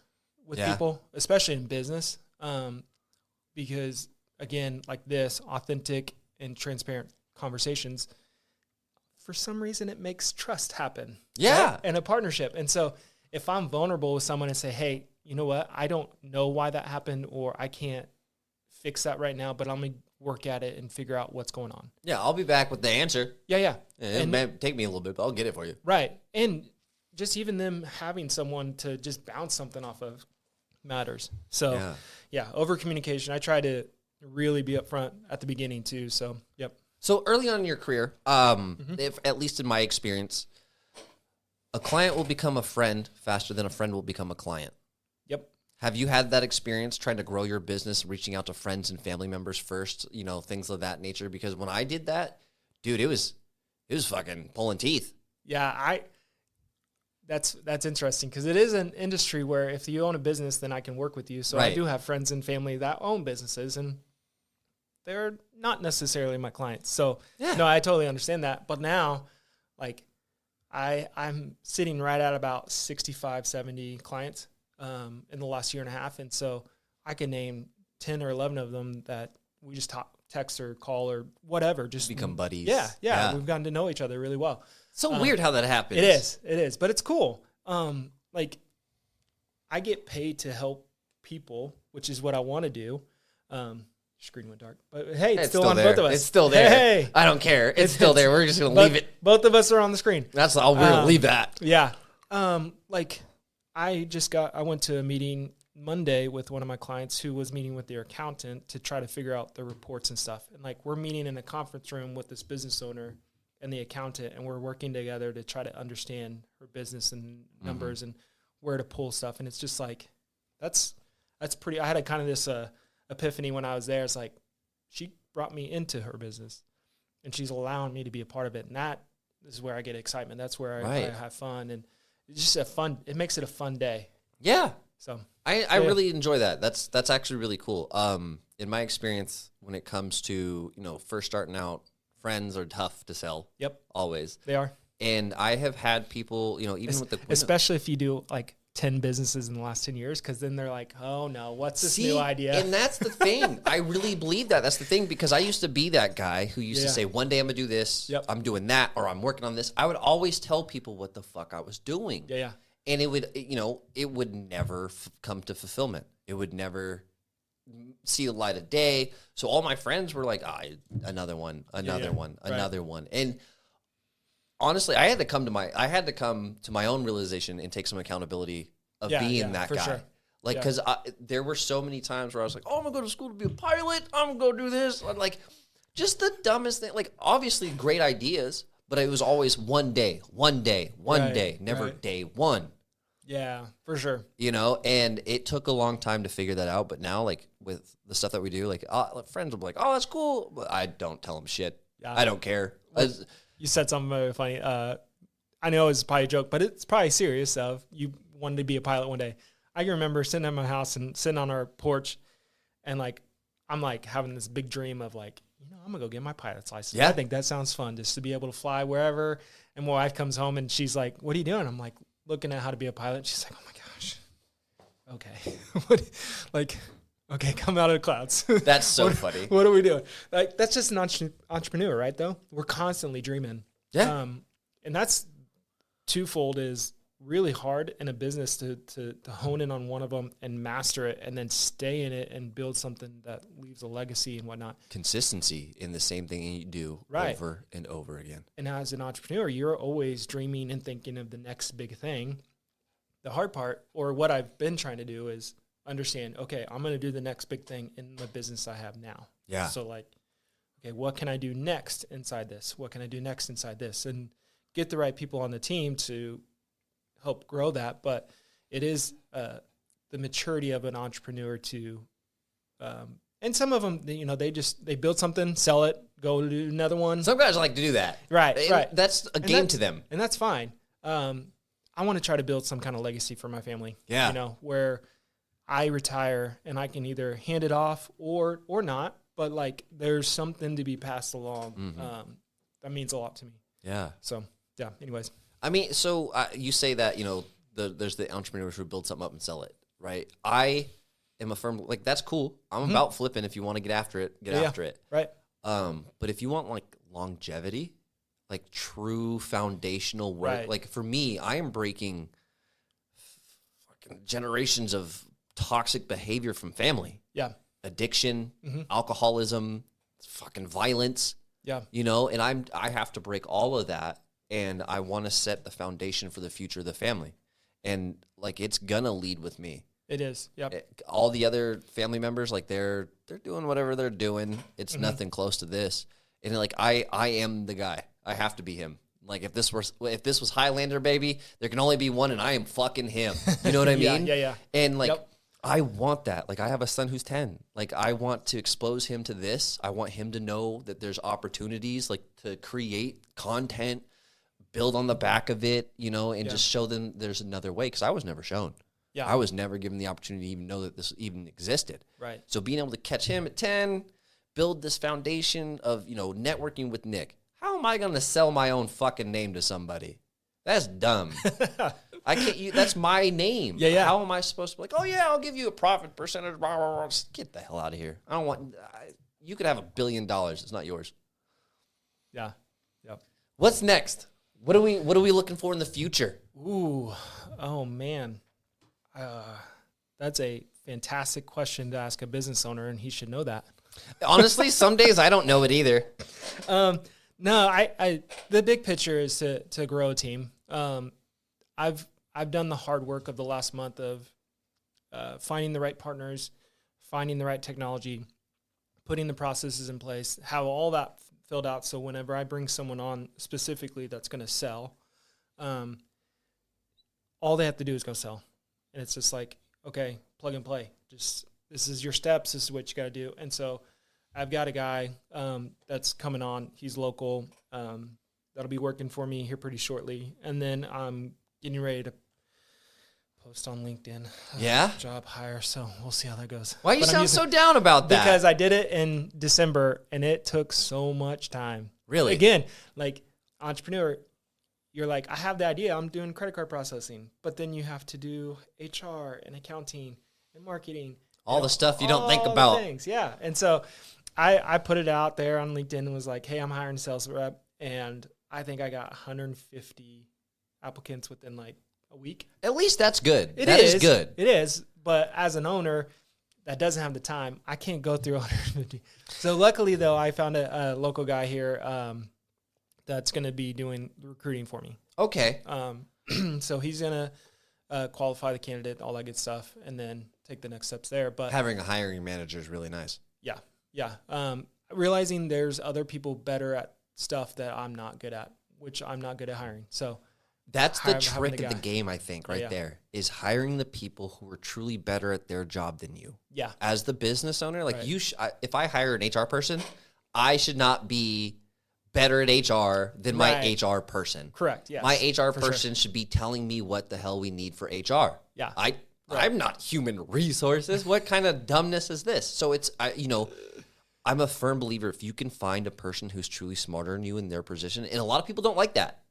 with people, especially in business. Because again, like this, authentic and transparent conversations, for some reason it makes trust happen. Yeah. Right? And a partnership. And so if I'm vulnerable with someone and say, hey, you know what? I don't know why that happened, or I can't fix that right now, but I'm going to work at it and figure out what's going on. Yeah, I'll be back with the answer. Yeah. It may take me a little bit, but I'll get it for you. Right. And just even them having someone to just bounce something off of matters. So, over communication. I try to really be upfront at the beginning too. So, yep. So early on in your career, if at least in my experience, a client will become a friend faster than a friend will become a client. Yep. Have you had that experience trying to grow your business, reaching out to friends and family members first, things of that nature? Because when I did that, dude, it was fucking pulling teeth. Yeah, that's interesting because it is an industry where if you own a business, then I can work with you. So I do have friends and family that own businesses, and they're not necessarily my clients. So no, I totally understand that. But now, like, I'm sitting right at about 65, 70 clients in the last year and a half. And so I can name 10 or 11 of them that we just talk, text or call or whatever. Just become buddies. Yeah. We've gotten to know each other really well. So weird how that happens. It is, but it's cool. Like, I get paid to help people, which is what I want to do. Screen went dark, but hey, it's still on there. both of us. It's still there. Hey, I don't care. It's still there. We're just going to leave it. Both of us are on the screen. That's all. We're going to leave that. Yeah. Like, I went to a meeting Monday with one of my clients who was meeting with their accountant to try to figure out the reports and stuff. And like, we're meeting in a conference room with this business owner and the accountant, and we're working together to try to understand her business and numbers and where to pull stuff. And it's just like, that's pretty, I had a kind of this epiphany when I was there. It's like, she brought me into her business and she's allowing me to be a part of it. And that is where I get excitement. That's where I have fun. And it's just it makes it a fun day. Yeah. So I really enjoy that. That's actually really cool. In my experience, when it comes to, first starting out, friends are tough to sell. Yep. Always. They are. And I have had people, even with the... Especially if you do like 10 businesses in the last 10 years, because then they're like, oh no, what's this new idea? And that's the thing. I really believe that. That's the thing, because I used to be that guy who used to say, one day I'm going to do this, I'm doing that, or I'm working on this. I would always tell people what the fuck I was doing. Yeah. And it would, it would never come to fulfillment. It would never see the light of day. So all my friends were like, another one. And honestly, I had to come to my own realization and take some accountability of being that guy. Sure. Like, because there were so many times where I was like, oh, I'm going to go to school to be a pilot. I'm going to go do this. I'm like, just the dumbest thing. Like, obviously great ideas, but it was always one day, never day one. Yeah, for sure. And it took a long time to figure that out. But now, like, with the stuff that we do, like, friends will be like, oh, that's cool. But I don't tell them shit. Yeah. I don't care. You said something very funny. I know it's probably a joke, but it's probably serious of you wanted to be a pilot one day. I can remember sitting at my house and sitting on our porch and like, I'm like having this big dream of like, I'm gonna go get my pilot's license. Yeah. I think that sounds fun just to be able to fly wherever. And my wife comes home and she's like, what are you doing? I'm like, looking at how to be a pilot. She's like, oh my gosh. Okay. Okay, come out of the clouds. That's so funny. What are we doing? Like, that's just an entrepreneur, right, though? We're constantly dreaming. Yeah. And that's twofold is really hard in a business to hone in on one of them and master it and then stay in it and build something that leaves a legacy and whatnot. Consistency in the same thing you do over and over again. And as an entrepreneur, you're always dreaming and thinking of the next big thing. The hard part, or what I've been trying to do, is understand, okay, I'm going to do the next big thing in the business I have now. Yeah. So like, okay, what can I do next inside this? What can I do next inside this? And get the right people on the team to help grow that. But it is the maturity of an entrepreneur to, and some of them, they build something, sell it, go do another one. Some guys like to do that. Right. That's a game to them. And that's fine. I want to try to build some kind of legacy for my family. Yeah. Where I retire and I can either hand it off or not, but like there's something to be passed along. Mm-hmm. That means a lot to me. Yeah. So yeah. Anyways. I mean, so you say that, there's the entrepreneurs who build something up and sell it, right? I am a firm, like, that's cool. I'm about flipping. If you want to get after it, get after it. Right. But if you want like longevity, like true foundational work, like for me, I am breaking fucking generations of toxic behavior from family. Yeah. Addiction, alcoholism, fucking violence. Yeah. And I have to break all of that. And I want to set the foundation for the future of the family. And like, it's gonna lead with me. It is. Yep. All the other family members, like they're doing whatever they're doing. It's nothing close to this. And like, I am the guy. I have to be him. Like if this was Highlander, baby, there can only be one, and I am fucking him. You know what I mean? Yeah. And like, I want that. Like I have a son who's 10. Like I want to expose him to this. I want him to know that there's opportunities, like to create content, build on the back of it, and just show them there's another way. Because I was never shown. Yeah, I was never given the opportunity to even know that this even existed. Right. So being able to catch him at 10, build this foundation of networking with Nick. How am I going to sell my own fucking name to somebody? That's dumb. I can't. That's my name. Yeah. How am I supposed to be like? Oh yeah, I'll give you a profit percentage. Blah, blah, blah. Just get the hell out of here. I don't want. You could have $1 billion. It's not yours. Yeah. Yep. What's next? What are we looking for in the future? Ooh, oh man, that's a fantastic question to ask a business owner, and he should know that. Honestly, some days I don't know it either. No, I the big picture is to grow a team. I've I've done the hard work of the last month of finding the right partners, finding the right technology, putting the processes in place, have all that filled out. So whenever I bring someone on specifically that's going to sell, all they have to do is go sell. And it's just like, okay, plug and play. Just, this is your steps. This is what you got to do. And so I've got a guy that's coming on. He's local. That'll be working for me here pretty shortly. And then I'm getting ready to post on LinkedIn. Yeah? Job hire. So we'll see how that goes. Why you But I'm sound using- so down about that? Because I did it in December and it took so much time. Really? Again, like entrepreneur, you're like, I have the idea. I'm doing credit card processing. But then you have to do HR and accounting and marketing. all the stuff you don't think all the about. things. Yeah. And so I put it out there on LinkedIn and was like, hey, I'm hiring a sales rep. And I think I got 150 applicants within like a week. At least that's good. It That is good. It is. But as an owner that doesn't have the time, I can't go through 150. So luckily, though, I found a local guy here that's going to be doing recruiting for me. Okay. So he's going to qualify the candidate, all that good stuff, and then take the next steps there. But Having a hiring manager is really nice. yeah. Realizing there's other people better at stuff that I'm not good at, which I'm not good at hiring. So That's the having trick the of the guy. game, I think, right Yeah. there, is hiring the people who are truly better at their job than you. yeah, As the business owner, like Right. if I hire an HR person, I should not be better at HR than my Right. HR person. correct. Yes, My HR for sure. person should be telling me what the hell we need for HR. Yeah. I'm not human resources. What kind of dumbness is this? So I'm a firm believer if you can find a person who's truly smarter than you in their position, and a lot of people don't like that.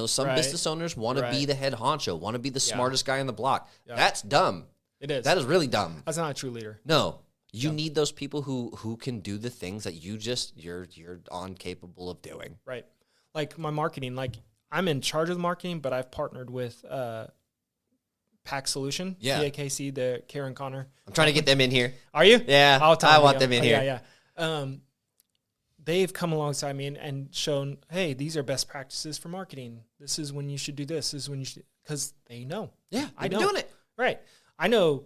Some Right. business owners want to be Right. the head honcho, want to be the Yeah. smartest guy on the block. Yeah. That's dumb. It is. That is really dumb. That's not a true leader. No, you need those people who can do the things that you're incapable of doing. Right. Like my marketing, like I'm in charge of the marketing, but I've partnered with Pack Solution, Yeah. PAKC, the Karen Connor. I'm trying to get them in here. Are you? Yeah, I'll tell I them want to them go. in Oh, here. Yeah. They've come alongside me and shown, hey, these are best practices for marketing. This is when you should do this. This is when you should, because they know. Yeah, I I've been don't. doing it. Right. I know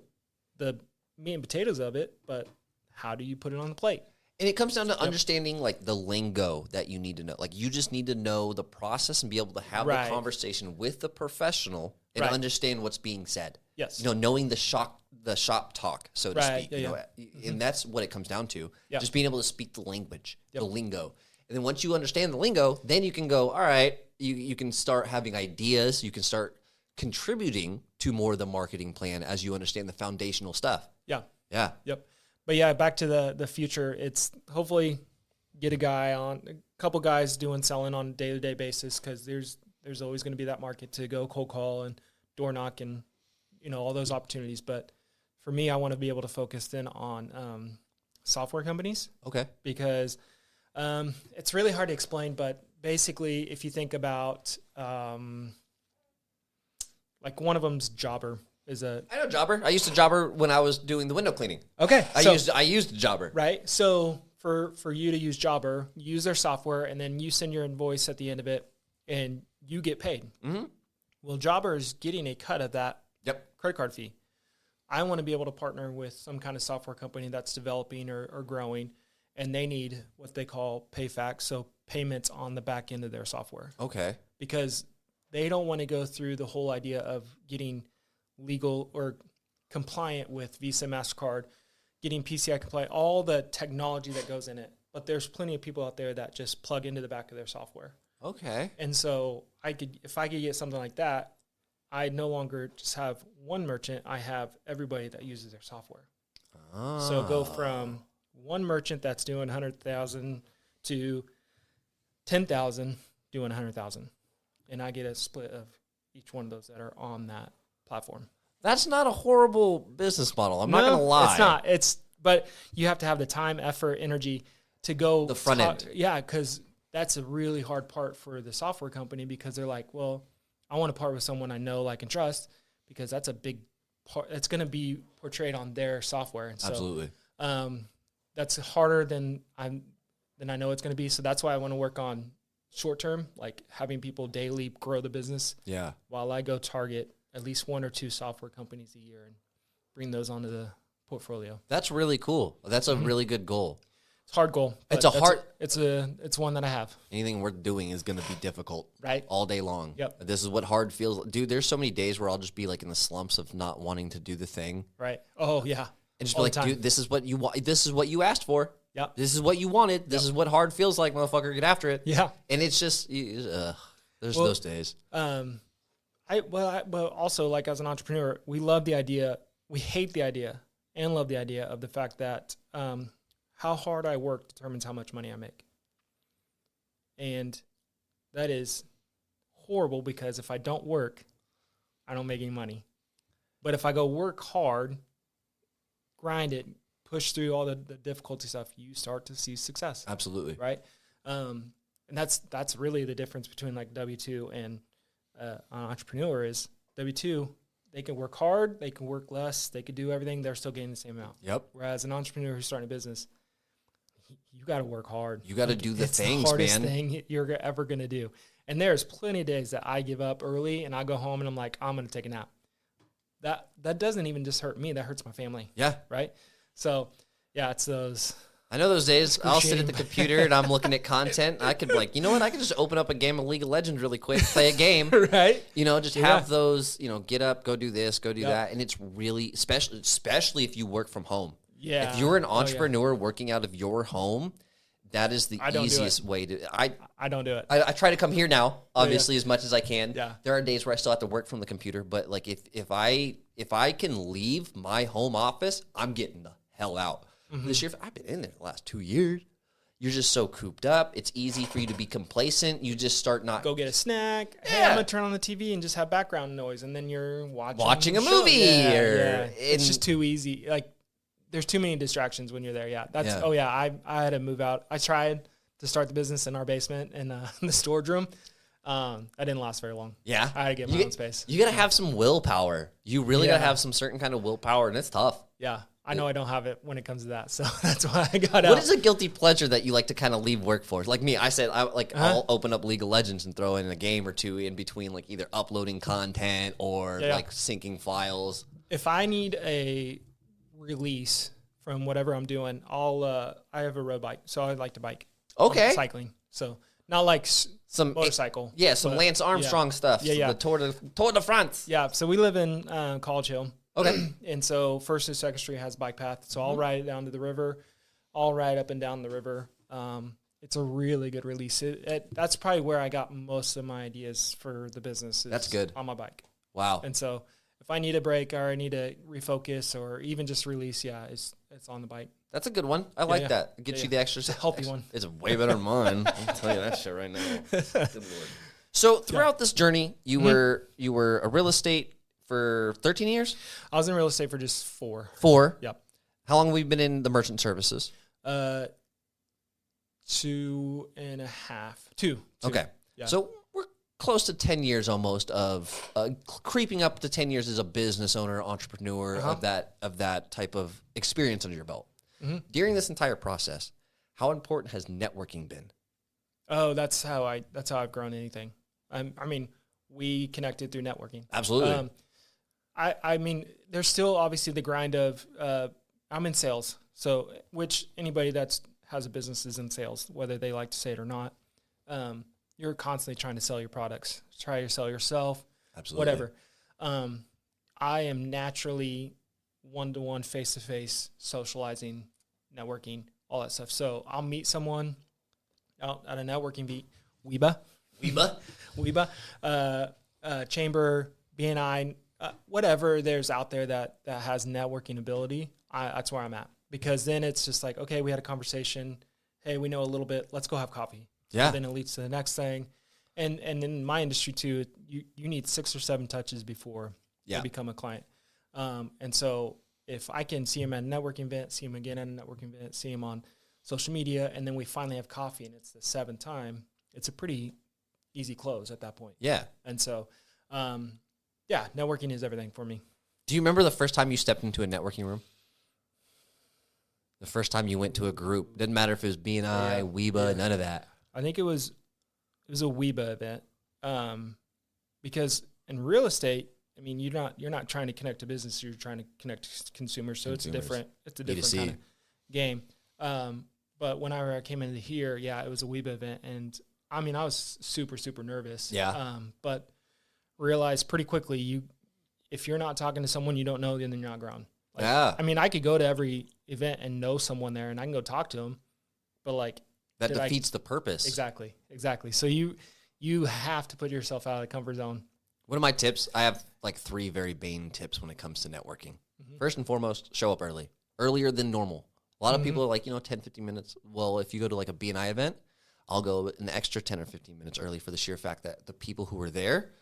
the meat and potatoes of it, but how do you put it on the plate? And it comes down to understanding like the lingo that you need to know. Like you just need to know the process and be able to have Right. the conversation with the professional and Right. understand what's being said. Yes. Knowing the shop talk, so to Right, speak. yeah, And that's what it comes down to. Yeah. Just being able to speak the language, Yep. the lingo. And then once you understand the lingo, then you can go, all right, you can start having ideas. You can start contributing to more of the marketing plan as you understand the foundational stuff. Yeah. Yeah. Yep. But yeah, back to the future. It's hopefully get a couple guys doing selling on a day-to-day basis, because there's always going to be that market to go cold call and door knock and all those opportunities. But for me, I want to be able to focus then on software companies, Okay. because it's really hard to explain. But basically, if you think about like one of them's Jobber is a I know Jobber. I used to Jobber when I was doing the window cleaning. okay. I used Jobber. Right. So for you to use Jobber, use their software, and then you send your invoice at the end of it, and you get paid. Mm-hmm. Well, Jobber is getting a cut of that Yep. credit card fee. I want to be able to partner with some kind of software company that's developing or growing, and they need what they call payfac, so payments on the back end of their software, Okay. because they don't want to go through the whole idea of getting legal or compliant with Visa, MasterCard, getting PCI compliant, all the technology that goes in it. But there's plenty of people out there that just plug into the back of their software. Okay. And so if I could get something like that, I no longer just have one merchant. I have everybody that uses their software. So go from one merchant that's doing 100,000 to 10,000 doing 100,000. And I get a split of each one of those that are on that platform. That's not a horrible business model. I'm not going to lie. It's not. But you have to have the time, effort, energy to go. The front end. Yeah, because that's a really hard part for the software company, because they're like, well, I want to part with someone I know, like, and trust, because that's a big part. It's going to be portrayed on their software. And so, Absolutely. that's harder than I know it's going to be. So that's why I want to work on short term, like having people daily grow the business Yeah. while I go target at least 1 or 2 software companies a year and bring those onto the portfolio. That's really cool. That's a really good goal. It's a hard goal. It's a hard. It's one that I have. Anything worth doing is going to be difficult, right? All day long. Yep. This is what hard feels. Dude, there's so many days where I'll just be like in the slumps of not wanting to do the thing. Right. Oh yeah. And just be like, dude, this is what you want. This is what you asked for. Yep. This is what you wanted. This is what hard feels like, motherfucker. Get after it. Yeah. And it's just, there's those days. But also, like, as an entrepreneur, we love the idea, we hate the idea, and love the idea of the fact that how hard I work determines how much money I make. And that is horrible, because if I don't work, I don't make any money. But if I go work hard, grind it, push through all the difficulty stuff, you start to see success. Absolutely. Right? And that's really the difference between like W-2 and an entrepreneur is W-2, they can work hard, they can work less, they could do everything, they're still getting the same amount. Yep. Whereas an entrepreneur who's starting a business, you got to work hard. You got to do the things, man. It's the hardest thing you're ever going to do. And there's plenty of days that I give up early and I go home and I'm like, I'm going to take a nap. That doesn't even just hurt me, that hurts my family. Yeah. Right? So, yeah, it's those. I know those days I'll sit at the computer and I'm looking at content. I could like, you know what? I could just open up a game of League of Legends really quick, play a game. Right? You know, just have those, get up, go do this, go do that. And it's really, especially if you work from home. Yeah. If you're an entrepreneur working out of your home, that is the easiest way to. I don't do it. I try to come here now, obviously, as much as I can. Yeah. There are days where I still have to work from the computer, but like if I can leave my home office, I'm getting the hell out. Mm-hmm. This year, I've been in there the last 2 years. You're just so cooped up. It's easy for you to be complacent. You just start not go get a snack. Yeah. Hey, I'm gonna turn on the TV and just have background noise, and then you're watching a movie. Yeah. It's just too easy. Like there's too many distractions when you're there. Yeah, I had to move out. I tried to start the business in our basement in the storage room. I didn't last very long. Yeah, I had to get my own space. You gotta have some willpower. You really gotta have some certain kind of willpower, and it's tough. Yeah. I know I don't have it when it comes to that, so that's why I got out. What is a guilty pleasure that you like to kind of leave work for? Like me, I said I'll open up League of Legends and throw in a game or two in between, like either uploading content or like syncing files. If I need a release from whatever I'm doing, I have a road bike, so I like to bike. Okay, cycling. So not like some motorcycle. Some Lance Armstrong stuff. Yeah. The Tour de France. Yeah. So we live in College Hill. Okay. And so First and Second Street has a bike path. So I'll ride it down to the river. I'll ride up and down the river. It's a really good release. That's probably where I got most of my ideas for the business. That's good. On my bike. Wow. And so if I need a break or I need to refocus or even just release, it's on the bike. That's a good one. I like that. It gets you the extra. It's a healthy one. It's way better than mine. I'll tell you that shit right now. Good Lord. So throughout this journey, you were a real estate for 13 years? I was in real estate for just 4. 4? Yep. How long have we been in the merchant services? 2.5. 2. Okay. Yeah. So we're close to 10 years almost of creeping up to 10 years as a business owner, entrepreneur of that type of experience under your belt. Mm-hmm. During this entire process, how important has networking been? Oh, that's how I've grown anything. I mean, we connected through networking. Absolutely. I mean, there's still obviously the grind of I'm in sales, so which anybody that has a business is in sales, whether they like to say it or not. You're constantly trying to sell your products, try to sell yourself, absolutely, whatever. I am naturally one-to-one, face-to-face, socializing, networking, all that stuff. So I'll meet someone out at a networking Weeba, Chamber, BNI. Whatever there's out there that has networking ability, that's where I'm at. Because then it's just like, okay, we had a conversation. Hey, we know a little bit. Let's go have coffee. Yeah. And then it leads to the next thing. And in my industry too, you need 6 or 7 touches before you become a client. And so if I can see him at a networking event, see him again at a networking event, see him on social media, and then we finally have coffee and it's the 7th time, it's a pretty easy close at that point. Yeah. And so, networking is everything for me. Do you remember the first time you stepped into a networking room? The first time you went to a group? Didn't matter if it was BNI, Weeba, none of that. I think it was a Weeba event. Because in real estate, I mean, you're not trying to connect to business. You're trying to connect to consumers. So it's a different B2C. kind of game. But whenever I came into here, it was a Weeba event, and I mean, I was super, super nervous. Yeah. But realized pretty quickly, if you're not talking to someone you don't know, then you're not growing. Like, Yeah. I mean, I could go to every event and know someone there, and I can go talk to them, but like That defeats the purpose. Exactly. So you have to put yourself out of the comfort zone. One of my tips, I have like 3 very Bane tips when it comes to networking. Mm-hmm. First and foremost, show up early, earlier than normal. A lot of people are like, 10, 15 minutes. Well, if you go to like a BNI event, I'll go an extra 10 or 15 minutes early for the sheer fact that the people who are there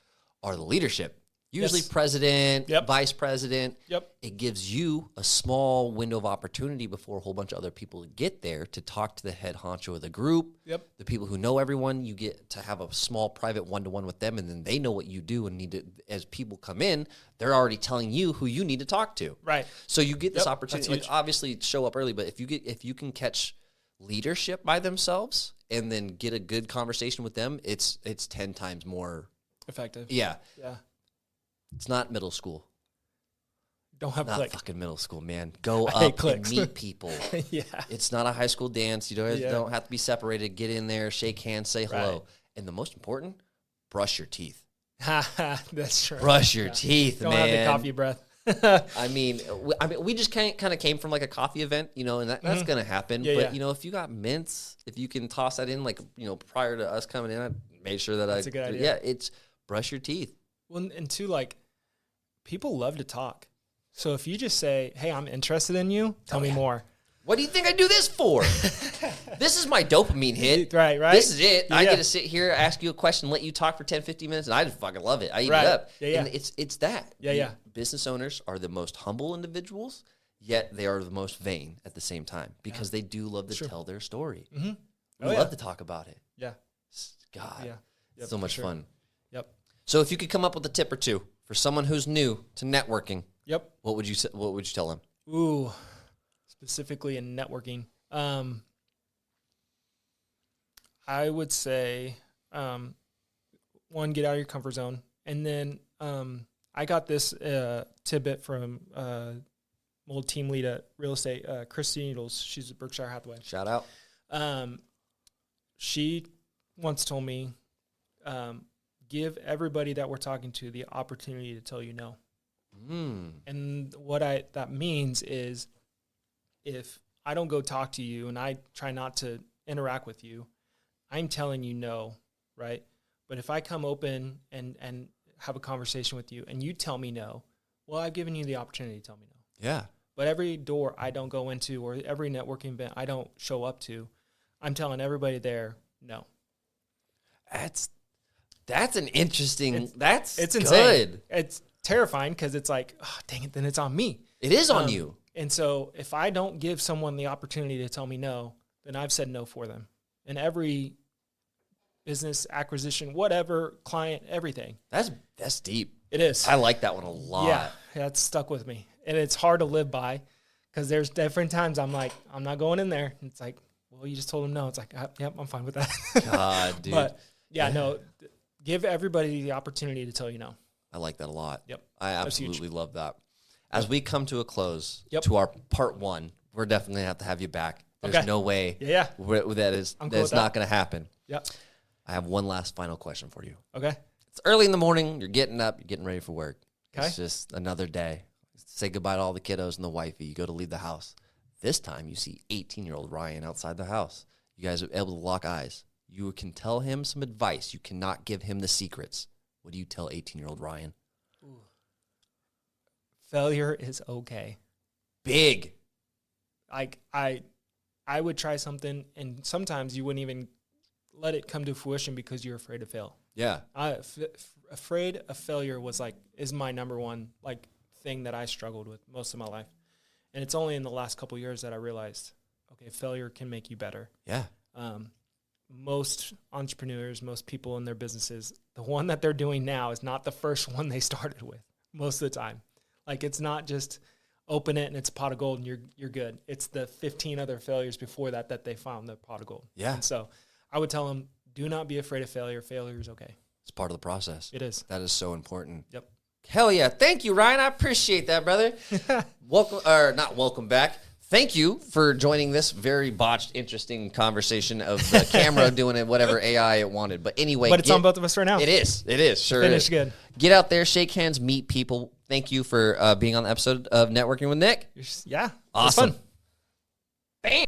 are the leadership. Usually president, vice president. Yep. It gives you a small window of opportunity before a whole bunch of other people get there to talk to the head honcho of the group. Yep. The people who know everyone, you get to have a small private one-to-one with them, and then they know what you do and need to, as people come in, they're already telling you who you need to talk to. Right. So you get this Yep, opportunity. that's Like, huge. obviously, show up early, but if you can catch leadership by themselves and then get a good conversation with them, it's 10 times more Effective. Yeah. Yeah. It's not middle school. Don't have Not click. fucking middle school, man. Go I hate up and clicks. meet people. Yeah. It's not a high school dance. You don't have to be separated. Get in there, shake hands, say hello. Right. And the most important, brush your teeth. That's true. Brush your teeth, Don't man. have the coffee breath. I mean, we just kind of came from like a coffee event, and that's going to happen. Yeah, but, yeah. if you got mints, if you can toss that in, like, prior to us coming in, I made sure that That's a good idea. Yeah, it's brush your teeth. Well, and two, like, people love to talk. So if you just say, hey, I'm interested in you, tell me more. What do you think I do this for? This is my dopamine hit. Right. This is it. I Yeah. get to sit here, ask you a question, let you talk for 10, 15 minutes, and I just fucking love it. I eat Right. it up. Yeah. And it's that. Yeah. Business owners are the most humble individuals, yet they are the most vain at the same time because they do love to tell their story. Mm-hmm. We love to talk about it. Yeah. God, Yeah. Yep, so for much sure. fun. Yep. So if you could come up with a tip or two for someone who's new to networking, Yep. what would you tell them? Ooh, specifically in networking. I would say, one, get out of your comfort zone. And then I got this tidbit from old team lead at real estate, Christy Needles. She's at Berkshire Hathaway. Shout out. She once told me, give everybody that we're talking to the opportunity to tell you no. And what that means is if I don't go talk to you and I try not to interact with you, I'm telling you no, right? But if I come open and have a conversation with you and you tell me no, well, I've given you the opportunity to tell me no. Yeah. But every door I don't go into or every networking event I don't show up to, I'm telling everybody there no. That's an interesting. It's insane. Good. It's terrifying because it's like, oh, dang it, then it's on me. It is on you. And so if I don't give someone the opportunity to tell me no, then I've said no for them. And every business acquisition, whatever, client, everything. That's deep. It is. I like that one a lot. Yeah, it's stuck with me. And it's hard to live by because there's different times I'm like, I'm not going in there. And it's like, well, you just told them no. It's like, yep, I'm fine with that. God, dude. But no, give everybody the opportunity to tell you no. I like that a lot. Yep. I absolutely love that. As we come to a close to our part 1, we're definitely going to have to have you back. There's no way that is I'm cool that's with not that. going to happen. Yep. I have one last final question for you. Okay. It's early in the morning. You're getting up. You're getting ready for work. Okay. It's just another day. Say goodbye to all the kiddos and the wifey. You go to leave the house. This time you see 18-year-old Ryan outside the house. You guys are able to lock eyes. You can tell him some advice. You cannot give him the secrets. What do you tell 18-year-old Ryan? Failure is okay. Big. Like I would try something, and sometimes you wouldn't even let it come to fruition because you're afraid to fail. Yeah. Afraid of failure is my number one thing that I struggled with most of my life, and it's only in the last couple of years that I realized, okay, failure can make you better. Yeah. Most entrepreneurs, most people in their businesses, the one that they're doing now is not the first one they started with most of the time. Like, it's not just open it and it's a pot of gold and you're good. It's the 15 other failures before that they found the pot of gold. Yeah. And so I would tell them, do not be afraid of failure. Failure is okay. It's part of the process. It is. That is so important. Yep. Hell yeah. Thank you, Ryan. I appreciate that, brother. Welcome back. Thank you for joining this very botched, interesting conversation of the camera doing it, whatever AI it wanted. But anyway. But it's on both of us right now. It is. Sure Finish is. good. Get out there, shake hands, meet people. Thank you for being on the episode of Networking with Nick. Yeah. Awesome. It was fun. Bam.